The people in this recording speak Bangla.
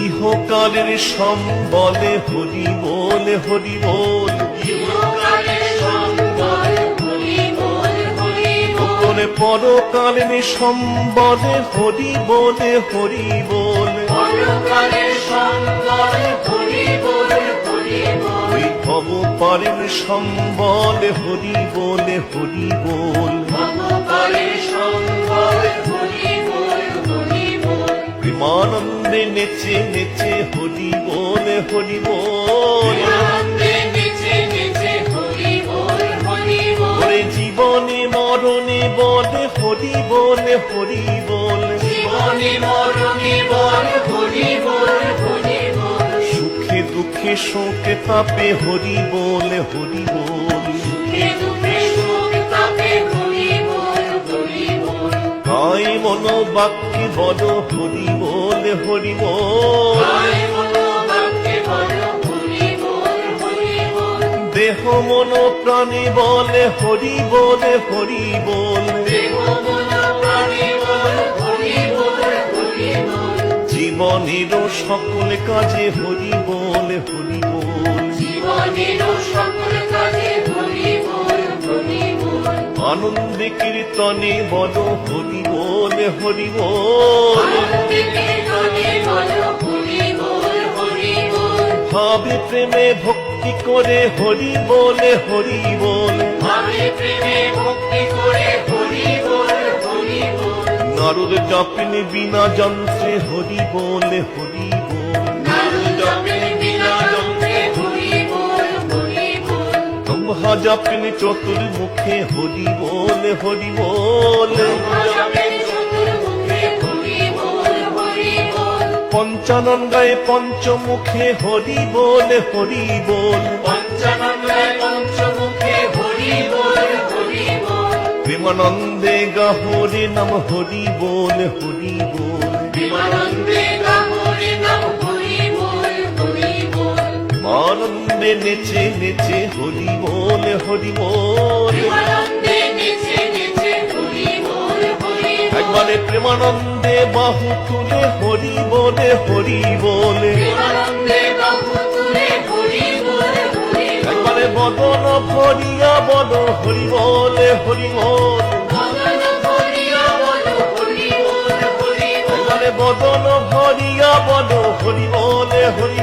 ইহকালের সম্বলে হরি বল হরি বল, তোর পরকালের সম্বলে হরি বল হরি বল, ওই ভব পারের সম্বলে হরি বল হরি বল, প্রেমানন্দে নেচে নেচে হরি বল হরি বল, ওরে জীবনে মরণে বলে হরি বল হরি বল, সুখে দুঃখে শোকে তাপে হরি বল হরি বল, কায় মন বাক্যে বল হরি বল হরি বল, দেহ মন প্রাণে বলে হরি বল হরি বল, জীবনের সকল কাজে হরি বল হরি বল, আনন্দে কীর্তনে বল হরি বল হরি বল, ভাবে প্রেমে ভক্তি করে হরি বল হরি বল, নারদ জপেন বিনা যন্ত্রে হরি বল হরি বল, ব্রহ্মা জপেন চতুর্মুখে হরি বল হরি বল, পঞ্চানন্দায় পঞ্চমুখে হরি বল হরি বল, প্রেমানন্দে গাহরে নাম হরি বল হরি বল, আনন্দে নেচে নেচে হরি বল হরি বল, একবারে প্রেমানন্দে বাহু তুলে হরি বলে হরি বলে, একবারে বদন ভরিয়া বল হরি বলে হরি বল, একবারে বদন ভরিয়া বল হরি বলে হরি